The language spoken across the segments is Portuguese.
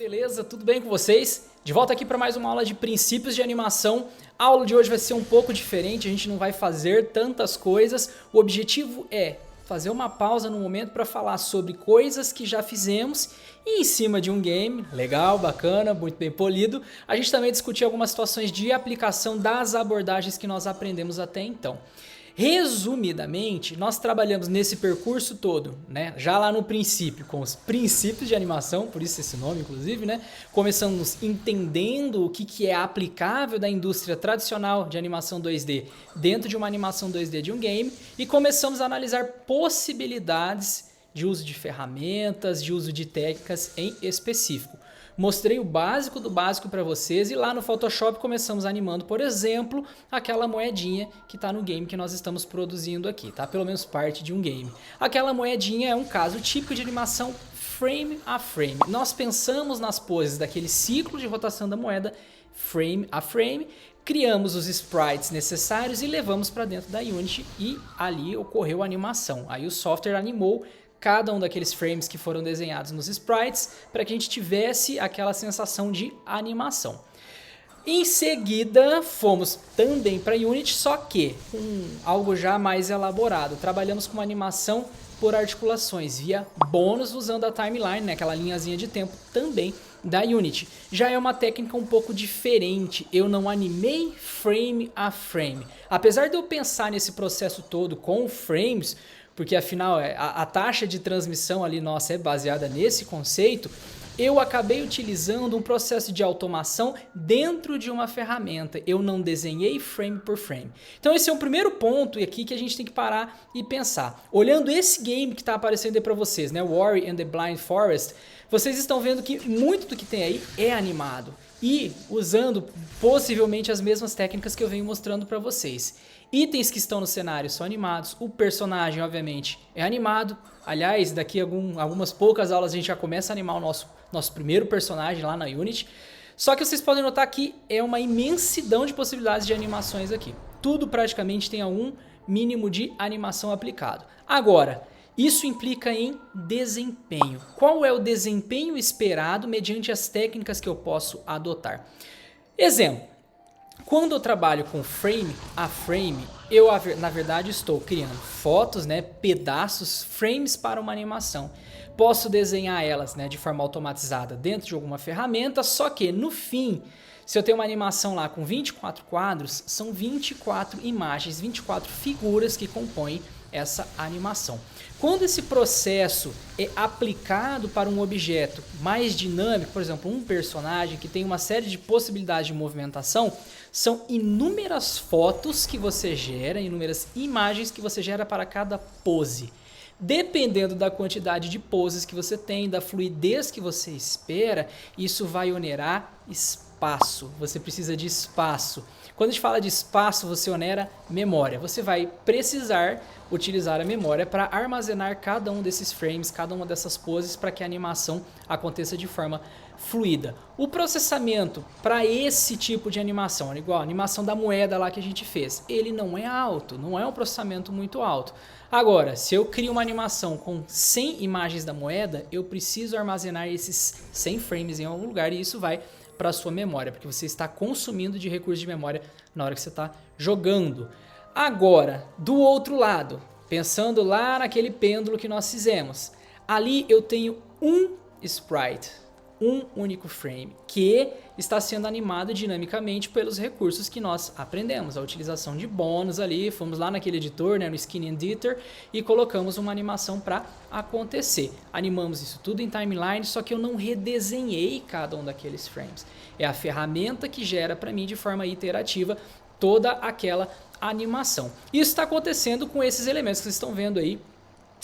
beleza? Tudo bem com vocês? De volta aqui para mais uma aula de princípios de animação. A aula de hoje vai ser um pouco diferente, a gente não vai fazer tantas coisas. O objetivo é fazer uma pausa no momento para falar sobre coisas que já fizemos e em cima de um game legal, bacana, muito bem polido, a gente também discutir algumas situações de aplicação das abordagens que nós aprendemos até então. Resumidamente, nós trabalhamos nesse percurso todo, né? Já lá no princípio, com os princípios de animação, por isso esse nome inclusive, né? Começamos entendendo o que é aplicável da indústria tradicional de animação 2D dentro de uma animação 2D de um game e começamos a analisar possibilidades de uso de ferramentas, de uso de técnicas em específico. Mostrei o básico do básico para vocês e lá no Photoshop começamos animando, por exemplo, aquela moedinha que está no game que nós estamos produzindo aqui, tá? Pelo menos parte de um game. Aquela moedinha é um caso típico de animação frame a frame. Nós pensamos nas poses daquele ciclo de rotação da moeda frame a frame, criamos os sprites necessários e levamos para dentro da Unity e ali ocorreu a animação. Aí o software animou cada um daqueles frames que foram desenhados nos sprites para que a gente tivesse aquela sensação de animação. Em seguida, fomos também para a Unity, só que com algo já mais elaborado. Trabalhamos com uma animação por articulações via bônus usando a timeline, né, aquela linhazinha de tempo também da Unity. Já é uma técnica um pouco diferente, eu não animei frame a frame. Apesar de eu pensar nesse processo todo com frames, porque afinal a taxa de transmissão ali nossa é baseada nesse conceito, eu acabei utilizando um processo de automação dentro de uma ferramenta. Eu não desenhei frame por frame. Então esse é o primeiro ponto aqui que a gente tem que parar e pensar. Olhando esse game que está aparecendo aí para vocês, né, Ori and the Blind Forest, vocês estão vendo que muito do que tem aí é animado. E usando possivelmente as mesmas técnicas que eu venho mostrando para vocês. Itens que estão no cenário são animados, o personagem obviamente é animado. Aliás, daqui a algumas poucas aulas a gente já começa a animar o nosso primeiro personagem lá na Unity. Só que vocês podem notar que é uma imensidão de possibilidades de animações aqui. Tudo praticamente tem algum mínimo de animação aplicado. Agora, isso implica em desempenho. Qual é o desempenho esperado mediante as técnicas que eu posso adotar? Exemplo. Quando eu trabalho com frame a frame, eu na verdade estou criando fotos, né, pedaços, frames para uma animação. Posso desenhar elas, né, de forma automatizada dentro de alguma ferramenta, só que no fim, se eu tenho uma animação lá com 24 quadros, são 24 imagens, 24 figuras que compõem essa animação. Quando esse processo é aplicado para um objeto mais dinâmico, por exemplo, um personagem que tem uma série de possibilidades de movimentação, são inúmeras fotos que você gera, inúmeras imagens que você gera para cada pose. Dependendo da quantidade de poses que você tem, da fluidez que você espera, isso vai onerar espaço. Você precisa de espaço. Quando a gente fala de espaço, você onera memória. Você vai precisar utilizar a memória para armazenar cada um desses frames, cada uma dessas poses para que a animação aconteça de forma fluida. O processamento para esse tipo de animação, igual a animação da moeda lá que a gente fez, ele não é alto, não é um processamento muito alto. Agora, se eu crio uma animação com 100 imagens da moeda, eu preciso armazenar esses 100 frames em algum lugar e isso vai para a sua memória, porque você está consumindo de recursos de memória na hora que você está jogando. Agora, do outro lado, pensando lá naquele pêndulo que nós fizemos, ali eu tenho um sprite, um único frame, que está sendo animado dinamicamente pelos recursos que nós aprendemos, a utilização de bônus ali, fomos lá naquele editor, né, no Skin Editor, e colocamos uma animação para acontecer. Animamos isso tudo em timeline, só que eu não redesenhei cada um daqueles frames. É a ferramenta que gera para mim de forma iterativa toda aquela animação. Isso está acontecendo com esses elementos que vocês estão vendo aí,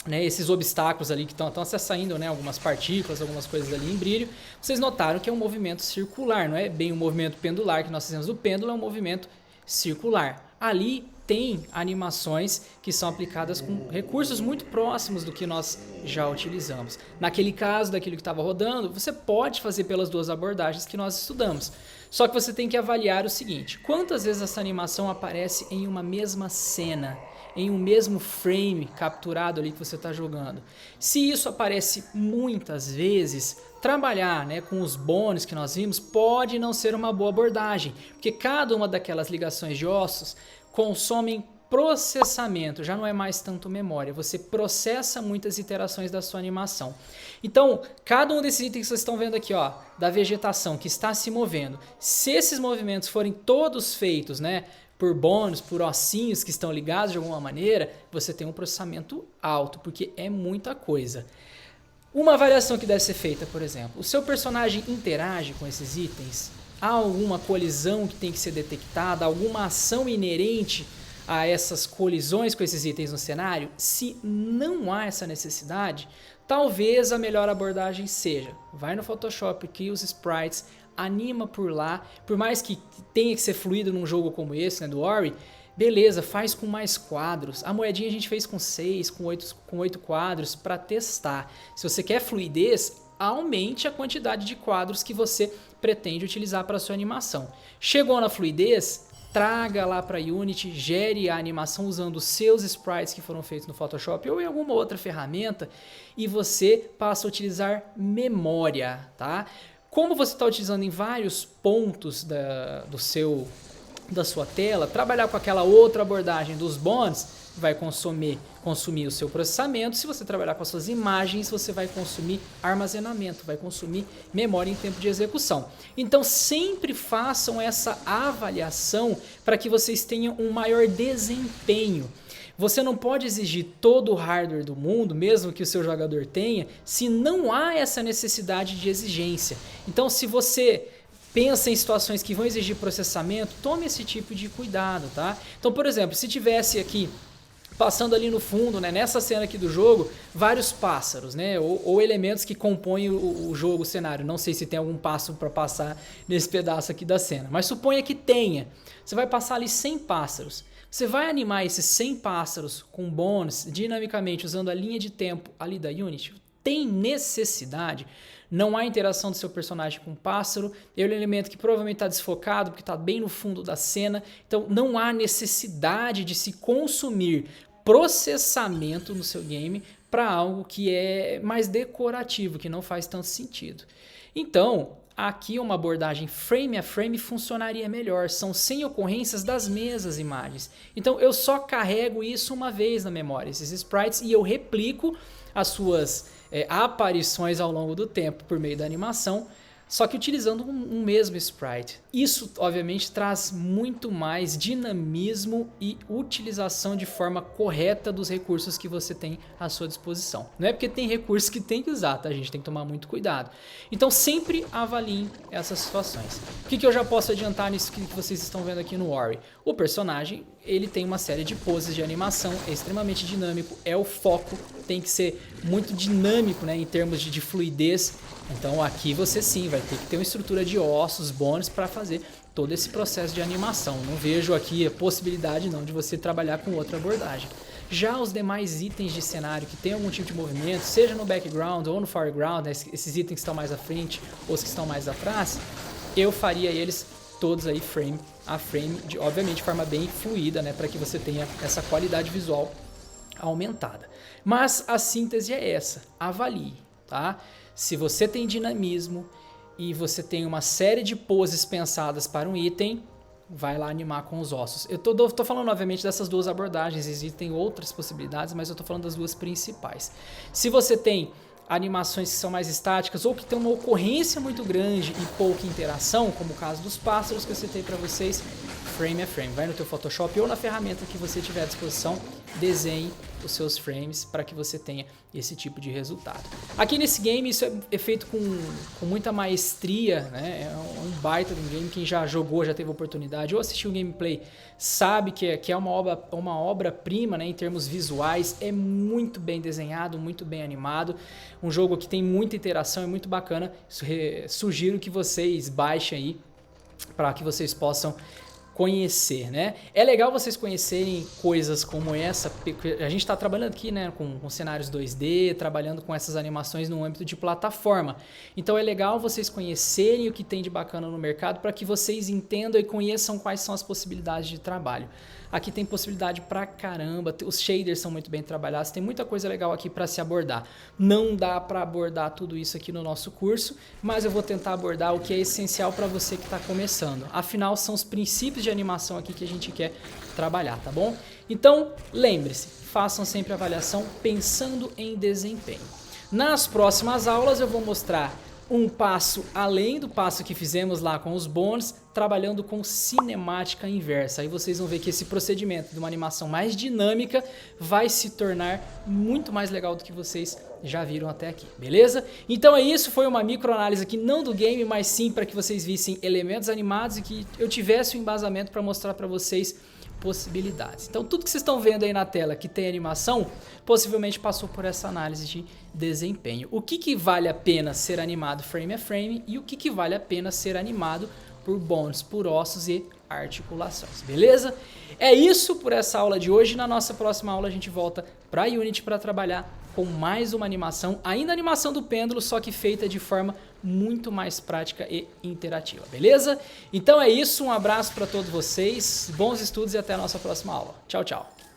né, esses obstáculos ali que estão saindo, né, algumas partículas, algumas coisas ali em brilho. Vocês notaram que é um movimento circular, não é bem um movimento pendular que nós fizemos. O pêndulo é um movimento circular. Ali tem animações que são aplicadas com recursos muito próximos do que nós já utilizamos. Naquele caso, daquilo que estava rodando, você pode fazer pelas duas abordagens que nós estudamos. Só que você tem que avaliar o seguinte: quantas vezes essa animação aparece em uma mesma cena, em um mesmo frame capturado ali que você está jogando. Se isso aparece muitas vezes, trabalhar, né, com os bônus que nós vimos pode não ser uma boa abordagem, porque cada uma daquelas ligações de ossos consomem processamento, já não é mais tanto memória, você processa muitas iterações da sua animação. Então, cada um desses itens que vocês estão vendo aqui, ó, da vegetação que está se movendo, se esses movimentos forem todos feitos, né, por bônus, por ossinhos que estão ligados de alguma maneira, você tem um processamento alto, porque é muita coisa. Uma avaliação que deve ser feita, por exemplo, o seu personagem interage com esses itens? Há alguma colisão que tem que ser detectada? Alguma ação inerente a essas colisões com esses itens no cenário? Se não há essa necessidade, talvez a melhor abordagem seja: vai no Photoshop, cria os sprites, anima por lá, por mais que tenha que ser fluido num jogo como esse, né, do Ori, beleza, faz com mais quadros. A moedinha a gente fez com 6, com 8 quadros para testar. Se você quer fluidez, aumente a quantidade de quadros que você pretende utilizar para sua animação. Chegou na fluidez, traga lá para Unity, gere a animação usando os seus sprites que foram feitos no Photoshop ou em alguma outra ferramenta e você passa a utilizar memória, tá? Como você está utilizando em vários pontos da sua tela, trabalhar com aquela outra abordagem dos bonds vai consumir o seu processamento. Se você trabalhar com as suas imagens, você vai consumir armazenamento, vai consumir memória em tempo de execução. Então sempre façam essa avaliação para que vocês tenham um maior desempenho. Você não pode exigir todo o hardware do mundo, mesmo que o seu jogador tenha, se não há essa necessidade de exigência. Então, se você pensa em situações que vão exigir processamento, tome esse tipo de cuidado, tá? Então, por exemplo, se tivesse aqui, passando ali no fundo, né, nessa cena aqui do jogo, vários pássaros, né, ou elementos que compõem o jogo, o cenário. Não sei se tem algum pássaro para passar nesse pedaço aqui da cena, mas suponha que tenha. Você vai passar ali 100 pássaros. Você vai animar esses 100 pássaros com bônus dinamicamente usando a linha de tempo ali da Unity? Tem necessidade? Não há interação do seu personagem com o pássaro, é um elemento que provavelmente está desfocado porque está bem no fundo da cena, então não há necessidade de se consumir processamento no seu game para algo que é mais decorativo, que não faz tanto sentido. Então, aqui uma abordagem frame a frame funcionaria melhor, são 100 ocorrências das mesmas imagens. Então eu só carrego isso uma vez na memória, esses sprites, e eu replico as suas aparições ao longo do tempo por meio da animação, só que utilizando um mesmo sprite. Isso, obviamente, traz muito mais dinamismo e utilização de forma correta dos recursos que você tem à sua disposição. Não é porque tem recursos que tem que usar, tá? A gente tem que tomar muito cuidado. Então, sempre avaliem essas situações. O que eu já posso adiantar nisso que vocês estão vendo aqui no Ori? O personagem, ele tem uma série de poses de animação, é extremamente dinâmico, é o foco, tem que ser muito dinâmico, né, em termos de fluidez. Então aqui você sim vai ter que ter uma estrutura de ossos, bônus para fazer todo esse processo de animação. Não vejo aqui a possibilidade não de você trabalhar com outra abordagem. Já os demais itens de cenário que tem algum tipo de movimento, seja no background ou no foreground, né, esses itens que estão mais à frente ou os que estão mais atrás, eu faria eles todos aí frame a frame, obviamente de forma bem fluida, né, para que você tenha essa qualidade visual aumentada. Mas a síntese é essa, avalie, tá? Se você tem dinamismo e você tem uma série de poses pensadas para um item, vai lá animar com os ossos. Eu tô falando obviamente dessas duas abordagens, existem outras possibilidades, mas eu tô falando das duas principais. Se você tem animações que são mais estáticas ou que tem uma ocorrência muito grande e pouca interação, como o caso dos pássaros que eu citei para vocês, frame a frame. Vai no teu Photoshop ou na ferramenta que você tiver à disposição, desenhe os seus frames para que você tenha esse tipo de resultado. Aqui nesse game isso é feito com muita maestria, né? É um baita de um game. Quem já jogou, já teve oportunidade ou assistiu um gameplay sabe que é uma obra-prima, né, em termos visuais. É muito bem desenhado, muito bem animado. Um jogo que tem muita interação, é muito bacana. Sugiro que vocês baixem aí para que vocês possam conhecer, né? É legal vocês conhecerem coisas como essa, a gente está trabalhando aqui, né, com cenários 2D, trabalhando com essas animações no âmbito de plataforma. Então é legal vocês conhecerem o que tem de bacana no mercado para que vocês entendam e conheçam quais são as possibilidades de trabalho. Aqui tem possibilidade pra caramba, os shaders são muito bem trabalhados, tem muita coisa legal aqui para se abordar. Não dá para abordar tudo isso aqui no nosso curso, mas eu vou tentar abordar o que é essencial para você que está começando. Afinal, são os princípios de animação aqui que a gente quer trabalhar, tá bom? Então, lembre-se, façam sempre avaliação pensando em desempenho. Nas próximas aulas eu vou mostrar um passo além do passo que fizemos lá com os bônus, trabalhando com cinemática inversa. Aí vocês vão ver que esse procedimento de uma animação mais dinâmica vai se tornar muito mais legal do que vocês já viram até aqui, beleza? Então é isso, foi uma microanálise aqui, não do game, mas sim para que vocês vissem elementos animados e que eu tivesse um embasamento para mostrar para vocês possibilidades. Então tudo que vocês estão vendo aí na tela que tem animação, possivelmente passou por essa análise de desempenho. O que vale a pena ser animado frame a frame e o que vale a pena ser animado por bônus, por ossos e articulações, beleza? É isso por essa aula de hoje. Na nossa próxima aula a gente volta para Unity para trabalhar com mais uma animação, ainda a animação do pêndulo, só que feita de forma muito mais prática e interativa, beleza? Então é isso, um abraço para todos vocês, bons estudos e até a nossa próxima aula. Tchau, tchau!